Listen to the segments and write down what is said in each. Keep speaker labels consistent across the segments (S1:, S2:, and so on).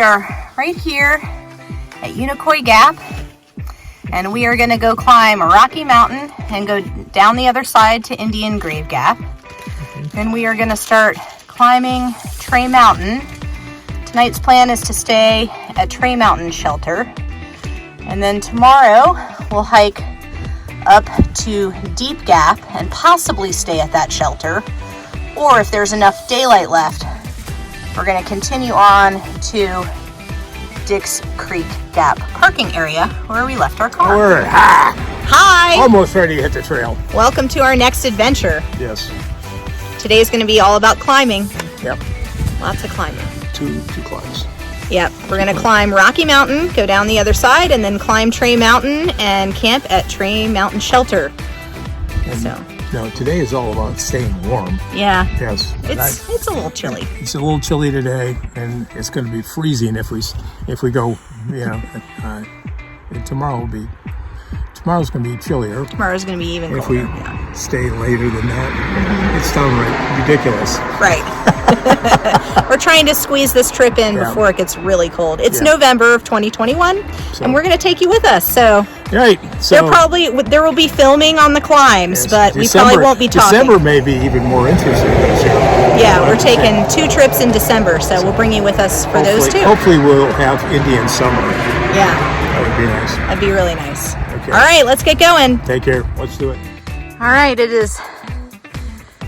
S1: are right here at Unicoi Gap, and we are going to go climb a Rocky Mountain and go down the other side to Indian Grave Gap. Then we are going to start climbing Tray Mountain. Tonight's plan is to stay at Tray Mountain Shelter, and then tomorrow we'll hike up to Deep Gap and possibly stay at that shelter, or if there's enough daylight left, we're going to continue on to Dix Creek Gap parking area where we left our car. Hi!
S2: Almost ready to hit the trail.
S1: Welcome to our next adventure.
S2: Yes.
S1: Today's going to be all about climbing.
S2: Yep.
S1: Lots of climbing.
S2: Two climbs.
S1: Yep. We're going to climb Rocky Mountain, go down the other side, and then climb Tray Mountain and camp at Tray Mountain Shelter.
S2: No, today is all about staying warm.
S1: Yeah.
S2: Yes.
S1: It's a little chilly.
S2: It's a little chilly today, and it's going to be freezing if we go. And tomorrow's going to be chillier.
S1: Tomorrow's going to be even
S2: if
S1: colder.
S2: We stay later than that. It's downright ridiculous.
S1: Right. We're trying to squeeze this trip in before it gets really cold. It's November of 2021, and we're going to take you with us. So, there will be filming on the climbs, but we probably won't be talking.
S2: December may be even more interesting this year.
S1: Yeah, we're taking 2 trips in December, so we'll bring you with us for those too.
S2: Hopefully we'll have Indian summer.
S1: Yeah.
S2: That would be nice.
S1: That'd be really nice.
S2: Okay.
S1: All right, let's get going.
S2: Take care. Let's do it.
S1: All right, it is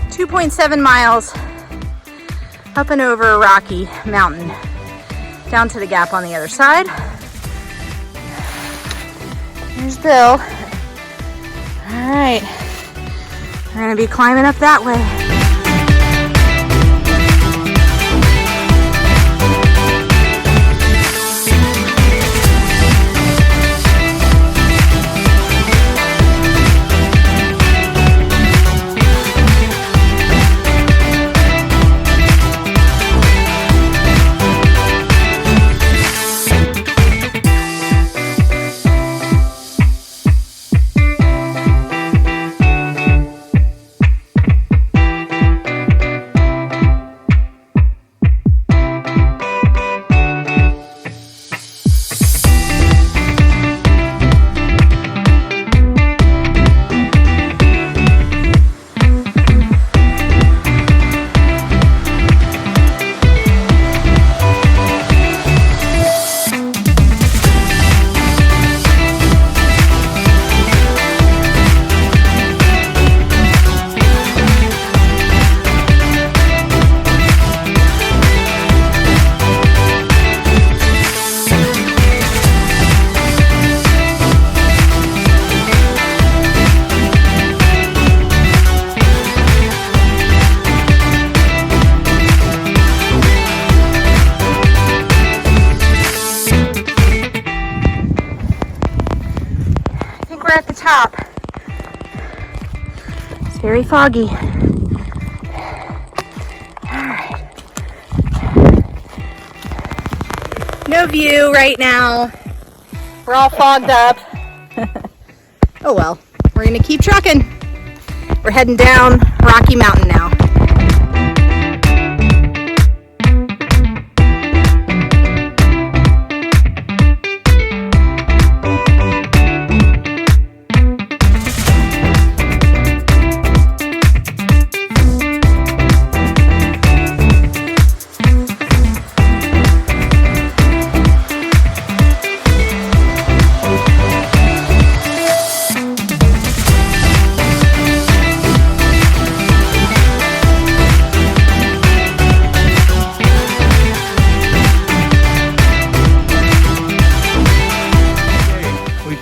S1: 2.7 miles up and over Rocky Mountain, down to the gap on the other side. There's Bill. All right, we're gonna be climbing up that way. At the top. It's very foggy. Alright. No view right now. We're all fogged up. Oh well, we're gonna keep trucking. We're heading down Rocky Mountain now.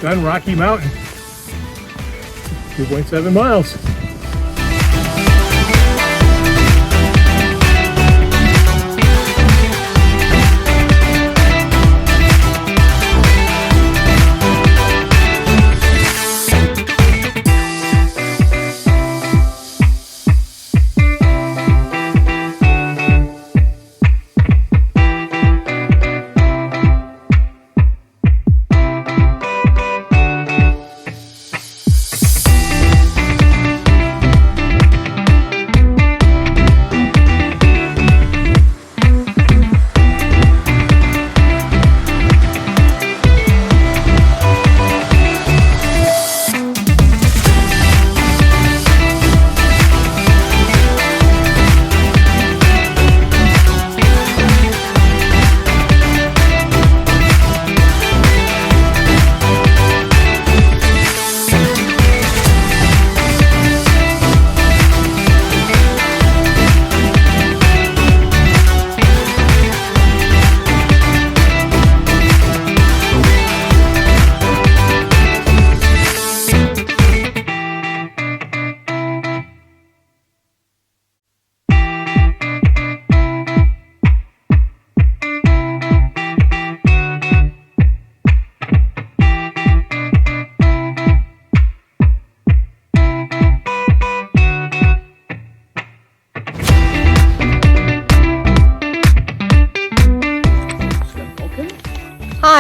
S2: Done Rocky Mountain. 2.7 miles.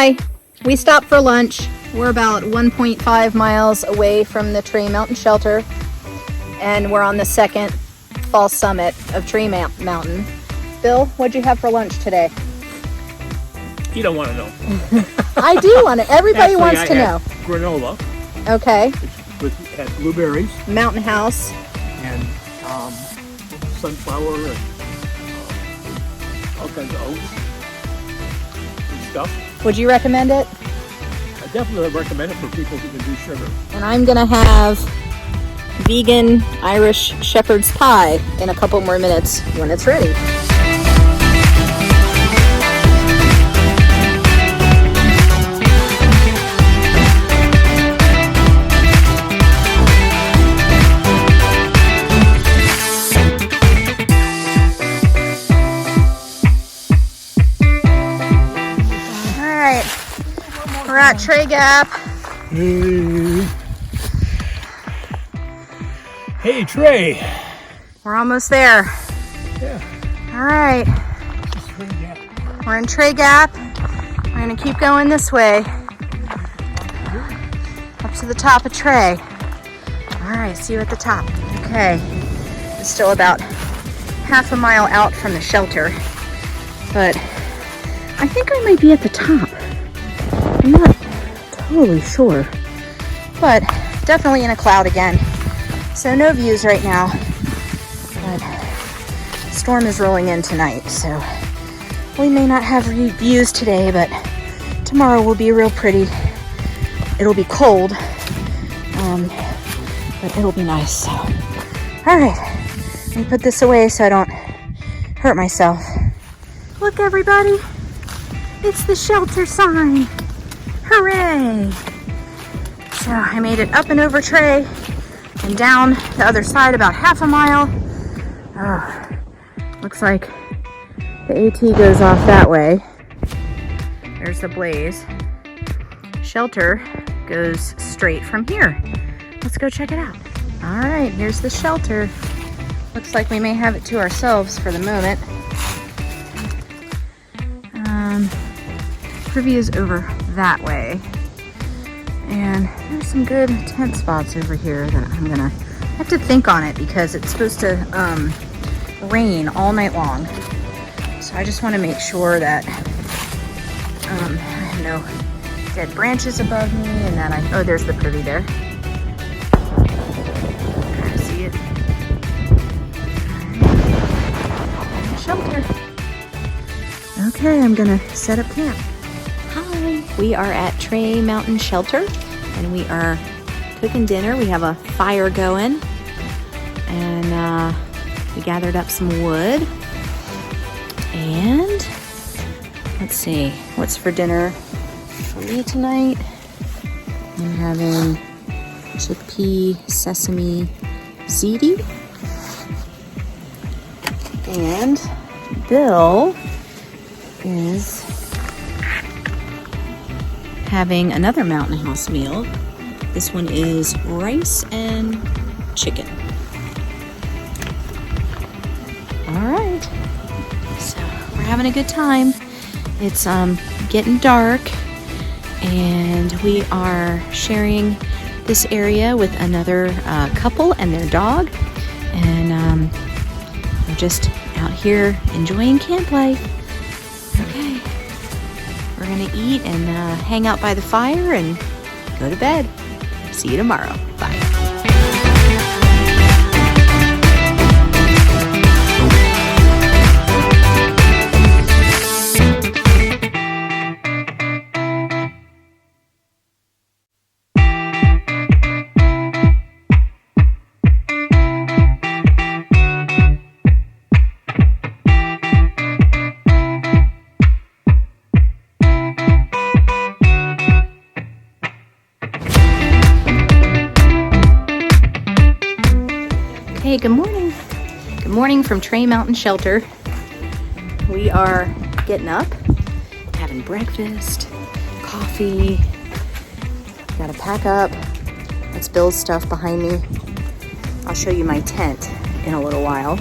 S1: Hi, we stopped for lunch. We're about 1.5 miles away from the Tree Mountain Shelter, and we're on the second fall summit of Tree Mountain. Bill, what'd you have for lunch today?
S3: You don't want to know.
S1: I do want to. Everybody wants to know.
S3: Granola.
S1: Okay.
S3: With had blueberries
S1: Mountain House.
S3: and sunflower and all kinds of oats and stuff.
S1: Would you recommend it?
S3: I definitely recommend it for people who can do sugar.
S1: And I'm gonna have vegan Irish shepherd's pie in a couple more minutes when it's ready. We're at Tree Gap.
S3: Hey, Trey.
S1: We're almost there.
S3: Yeah.
S1: All right.
S3: Trey Gap.
S1: We're in Tree Gap. We're gonna keep going this way. Up to the top of Trey. All right, see you at the top. Okay. It's still about half a mile out from the shelter, but I think I might be at the top. I'm not totally sure, but definitely in a cloud again. So no views right now, but storm is rolling in tonight, so we may not have views today, but tomorrow will be real pretty. It'll be cold, but it'll be nice. So, all right, let me put this away so I don't hurt myself. Look, everybody, it's the shelter sign. Hooray! So I made it up and over Trey and down the other side about half a mile. Oh, looks like the AT goes off that way. There's the blaze. Shelter goes straight from here. Let's go check it out. All right, here's the shelter. Looks like we may have it to ourselves for the moment. Privy is over that way, and there's some good tent spots over here that I'm gonna have to think on it because it's supposed to rain all night long, so I just want to make sure that I have no dead branches above me and that oh, there's the privy there. I see it. Shelter. Okay, I'm gonna set up camp. Hi, we are at Tree Mountain Shelter, and we are cooking dinner. We have a fire going, and we gathered up some wood. And let's see, what's for dinner for me tonight? I'm having chickpea sesame ziti, and Bill is having another Mountain House meal. This one is rice and chicken. All right, so we're having a good time. It's getting dark, and we are sharing this area with another couple and their dog, and we're just out here enjoying camp life. Okay. We're gonna eat and hang out by the fire and go to bed. See you tomorrow. Bye. Hey, good morning. Good morning from Tree Mountain Shelter. We are getting up, having breakfast, coffee. Gotta pack up. That's Bill's stuff behind me. I'll show you my tent in a little while.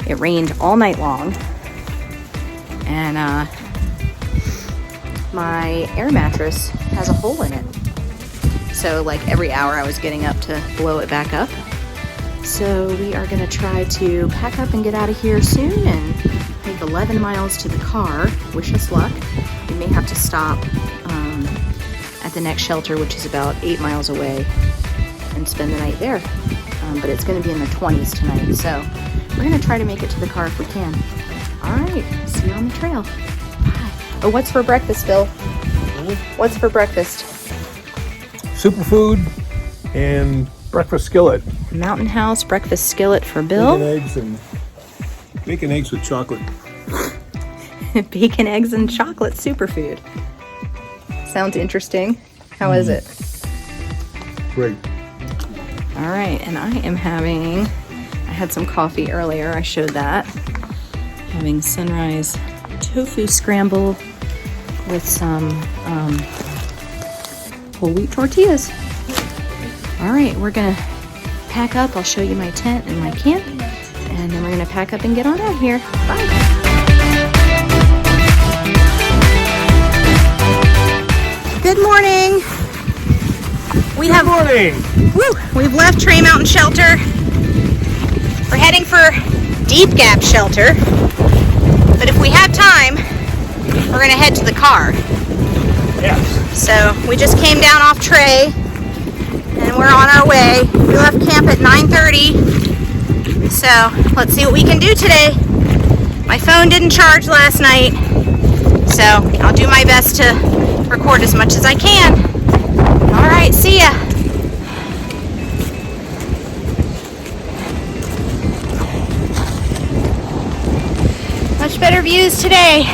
S1: It rained all night long, and my air mattress has a hole in it. So like every hour I was getting up to blow it back up. So we are gonna try to pack up and get out of here soon and take 11 miles to the car. Wish us luck. We may have to stop at the next shelter, which is about 8 miles away, and spend the night there. But it's gonna be in the 20s tonight. So we're gonna try to make it to the car if we can. All right, see you on the trail. Bye. Oh, what's for breakfast, Bill? What's for breakfast?
S2: Superfood and breakfast skillet.
S1: Mountain House breakfast skillet for Bill.
S2: Bacon eggs with chocolate.
S1: Bacon, eggs, and chocolate superfood. Sounds interesting. How is it?
S2: Great.
S1: All right, and I had some coffee earlier. I showed that. Having sunrise tofu scramble with some whole wheat tortillas. All right, we're gonna pack up. I'll show you my tent and my camp, and then we're gonna pack up and get on out of here. Bye. Good morning.
S2: Good morning.
S1: We've left Tray Mountain Shelter. We're heading for Deep Gap Shelter, but if we have time, we're gonna head to the car.
S2: Yes.
S1: So we just came down off Tray, and we're on our way. We left camp at 9:30, so let's see what we can do today. My phone didn't charge last night, so I'll do my best to record as much as I can. All right, see ya. Much better views today.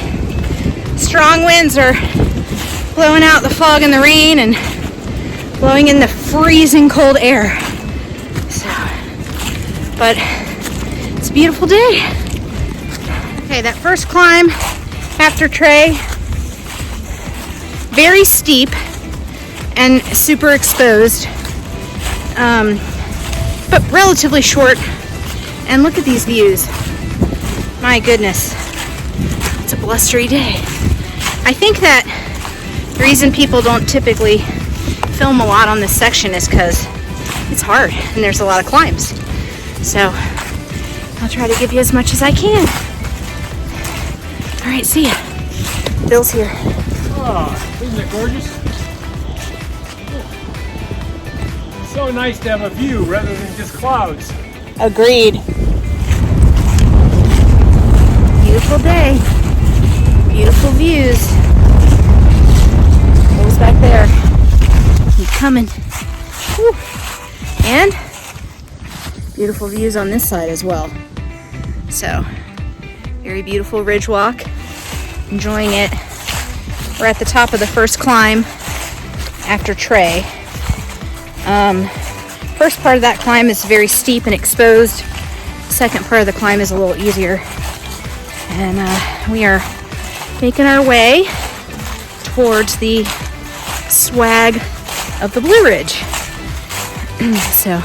S1: Strong winds are blowing out the fog and the rain and blowing in the freezing cold air. So, but it's a beautiful day. Okay, that first climb after Tray, very steep and super exposed, but relatively short. And look at these views. My goodness, it's a blustery day. I think that the reason people don't typically film a lot on this section is because it's hard and there's a lot of climbs. So I'll try to give you as much as I can. All right, see ya. Bill's here.
S3: Oh, isn't it gorgeous? So nice to have a view rather than just clouds.
S1: Agreed. Beautiful day. Beautiful views. Bill's back there. He's coming. Whew. And beautiful views on this side as well. So, very beautiful ridge walk. Enjoying it. We're at the top of the first climb after Tray. First part of that climb is very steep and exposed. Second part of the climb is a little easier. And we are making our way towards the swag of the Blue Ridge. So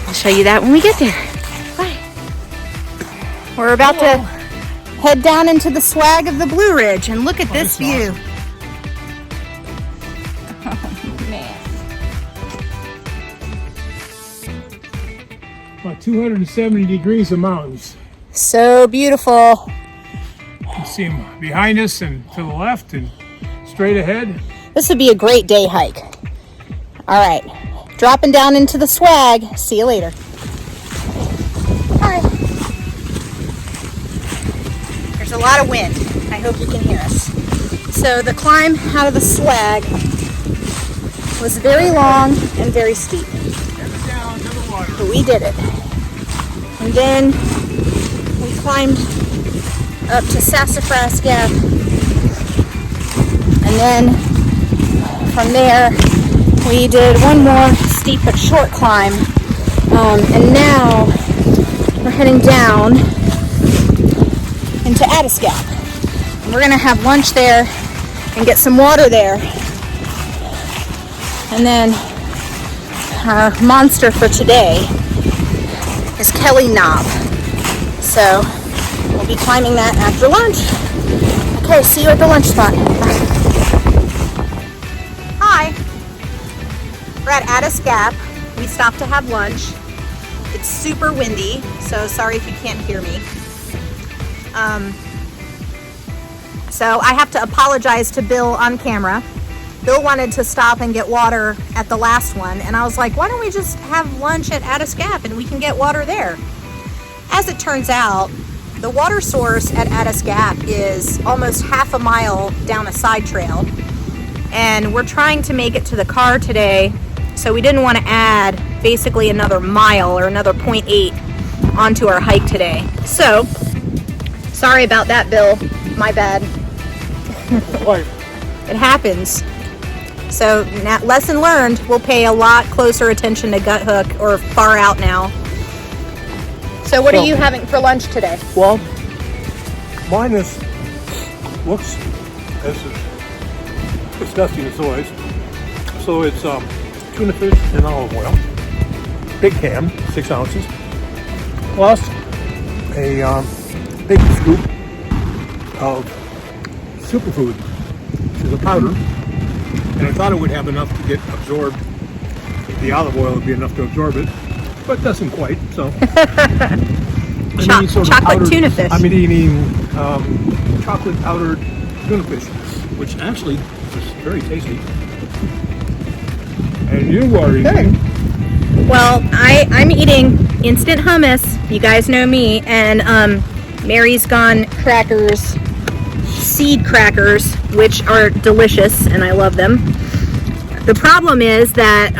S1: I'll show you that when we get there. Bye. We're about to head down into the swag of the Blue Ridge, and look at this view.
S2: Awesome.
S1: Oh man.
S3: About 270 degrees of mountains.
S1: So beautiful.
S3: You can see them behind us and to the left and straight ahead.
S1: This would be a great day hike. All right, dropping down into the swag. See you later. Hi. There's a lot of wind. I hope you can hear us. So the climb out of the swag was very long and very steep.
S3: Headed down to the water.
S1: But we did it. And then we climbed up to Sassafras Gap. And then from there, we did one more steep but short climb. And now we're heading down into Addis Gap. And we're gonna have lunch there and get some water there. And then our monster for today is Kelly Knob. So we'll be climbing that after lunch. Okay, see you at the lunch spot. Hi. We're at Addis Gap. We stopped to have lunch. It's super windy, so sorry if you can't hear me. So I have to apologize to Bill on camera. Bill wanted to stop and get water at the last one, and I was like, why don't we just have lunch at Addis Gap and we can get water there? As it turns out, the water source at Addis Gap is almost half a mile down a side trail, and we're trying to make it to the car today, so we didn't want to add basically another mile or another 0.8 onto our hike today. So, sorry about that, Bill. My bad. It happens. So, lesson learned, we'll pay a lot closer attention to gut hook or far out now. So what are you having for lunch today?
S3: Well, mine looks as disgusting as always. So it's tuna fish and olive oil, big ham, 6 ounces, plus a big scoop of superfood, which is a powder. And I thought it would have enough to get absorbed. The olive oil would be enough to absorb it, but it doesn't quite. So
S1: chocolate tuna fish.
S3: I'm eating chocolate powdered tuna fish, which actually is very tasty. And you are eating?
S1: Well, I'm eating instant hummus. You guys know me. And Mary's Gone crackers, seed crackers, which are delicious, and I love them. The problem is that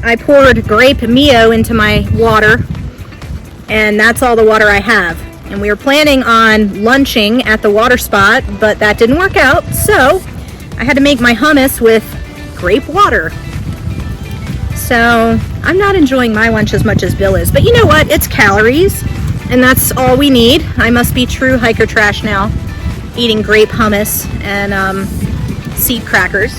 S1: I poured grape Mio into my water, and that's all the water I have. And we were planning on lunching at the water spot, but that didn't work out, so I had to make my hummus with grape water. So I'm not enjoying my lunch as much as Bill is, but you know what? It's calories, and that's all we need. I must be true hiker trash now, eating grape hummus and seed crackers.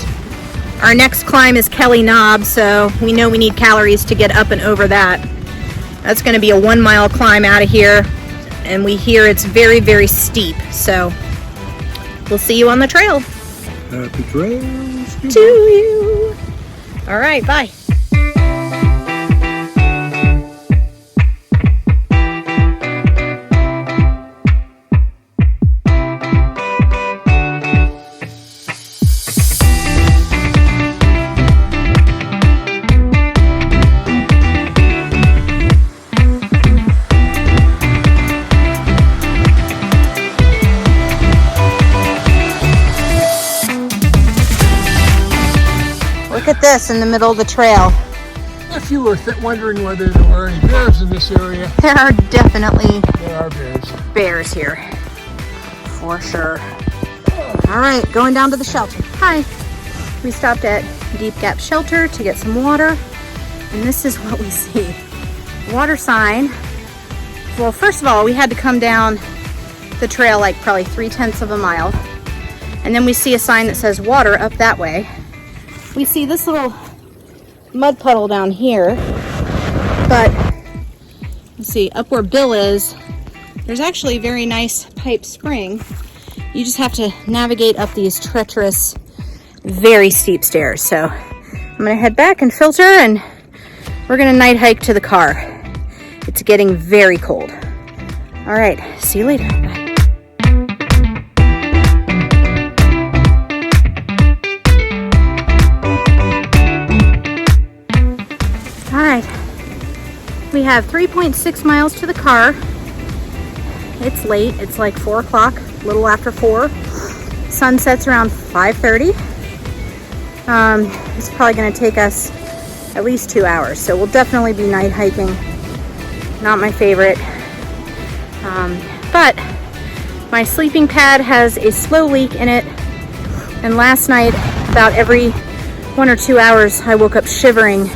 S1: Our next climb is Kelly Knob, so we know we need calories to get up and over that. That's going to be a 1 mile climb out of here, and we hear it's very, very steep, so we'll see you on the trail.
S3: Happy trails
S1: To you. All right, bye. Look at this in the middle of the trail.
S2: If you were wondering whether there were any bears in this area,
S1: There are definitely
S2: there are bears.
S1: bears here, for sure. All right, going down to the shelter. Hi. We stopped at Deep Gap Shelter to get some water, and this is what we see. Water sign. Well, first of all, we had to come down the trail like probably 3/10 of a mile, and then we see a sign that says water up that way. We see this little mud puddle down here, but let's see, up where Bill is, there's actually a very nice pipe spring. You just have to navigate up these treacherous, very steep stairs. So I'm gonna head back and filter, and we're gonna night hike to the car. It's getting very cold. All right, see you later. Bye. All right, we have 3.6 miles to the car. It's late, it's like 4 o'clock, a little after 4. Sun sets around 5:30. It's probably gonna take us at least 2 hours, so we'll definitely be night hiking. Not my favorite, but my sleeping pad has a slow leak in it, and last night, about every 1 or 2 hours, I woke up shivering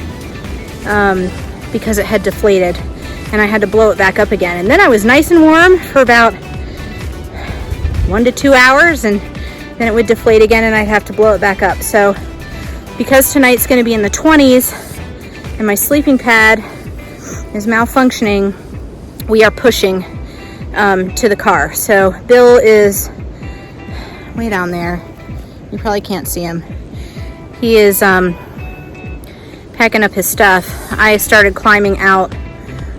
S1: because it had deflated, and I had to blow it back up again. And then I was nice and warm for about 1 to 2 hours, and then it would deflate again and I'd have to blow it back up. So because tonight's going to be in the 20s and my sleeping pad is malfunctioning, we are pushing to the car. So Bill is way down there. You probably can't see him. He is packing up his stuff. I started climbing out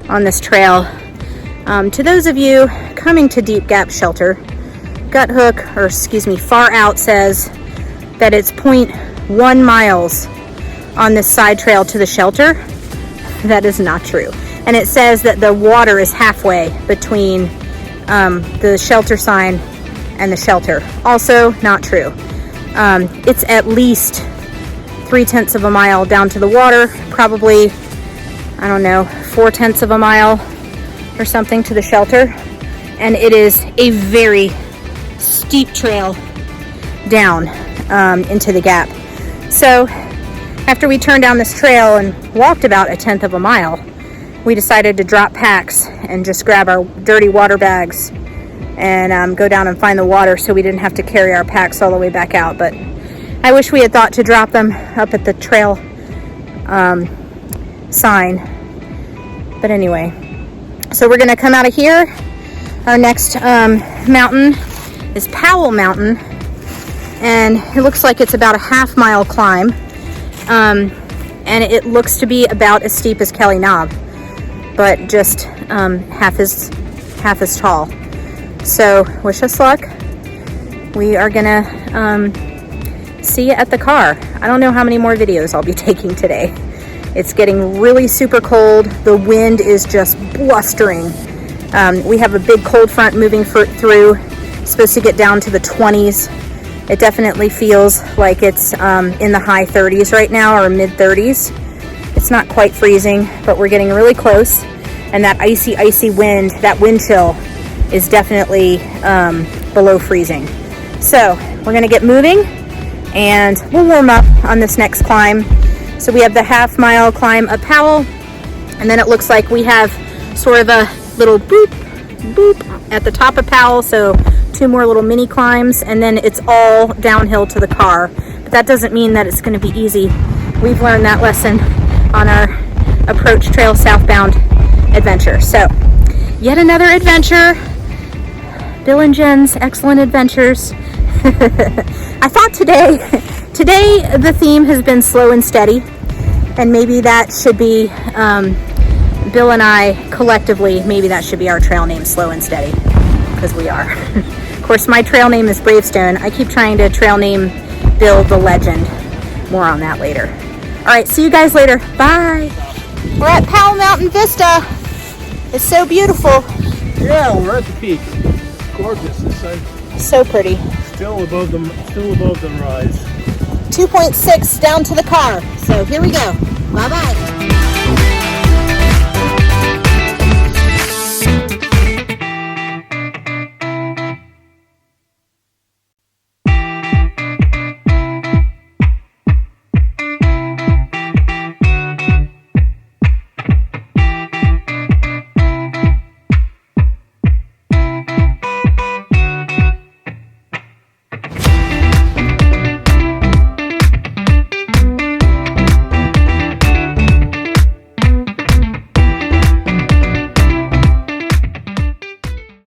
S1: on this trail. To those of you coming to Deep Gap Shelter, Gut Hook, or excuse me, Far Out says that it's 0.1 miles on this side trail to the shelter. That is not true. And it says that the water is halfway between the shelter sign and the shelter. Also not true. It's at least 0.3 of a mile down to the water, probably, I don't know, 0.4 of a mile or something to the shelter. And it is a very steep trail down into the gap. So after we turned down this trail and walked about 1/10 of a mile, we decided to drop packs and just grab our dirty water bags and go down and find the water so we didn't have to carry our packs all the way back out. But I wish we had thought to drop them up at the trail sign. But anyway, so we're gonna come out of here. Our next mountain is Powell Mountain, and it looks like it's about a 1/2 mile climb. And it looks to be about as steep as Kelly Knob, but just half as tall. So wish us luck. We are gonna see you at the car. I don't know how many more videos I'll be taking today. It's getting really super cold. The wind is just blustering. We have a big cold front moving through. It's supposed to get down to the 20s. It definitely feels like it's in the high 30s right now, or mid 30s. It's not quite freezing, but we're getting really close. And that icy wind, that wind chill, is definitely below freezing. So we're gonna get moving and we'll warm up on this next climb. So we have the 1/2 mile climb up Powell, and then it looks like we have sort of a little boop at the top of Powell. So 2 more little mini climbs, and then it's all downhill to the car. But that doesn't mean that it's going to be easy. We've learned that lesson on our Approach Trail Southbound adventure. So yet another adventure. Bill and Jen's excellent adventures. I thought today the theme has been slow and steady, and maybe that should be Bill and I collectively, maybe that should be our trail name, Slow and Steady, because we are. Of course, my trail name is Bravestone. I keep trying to trail name Bill the Legend. More on that later. All right, see you guys later. Bye. We're at Powell Mountain Vista. It's so beautiful.
S3: Yeah, we're at the peak. Gorgeous. This side.
S1: So pretty.
S3: Still above the rise.
S1: 2.6 down to the car. So here we go. Bye-bye.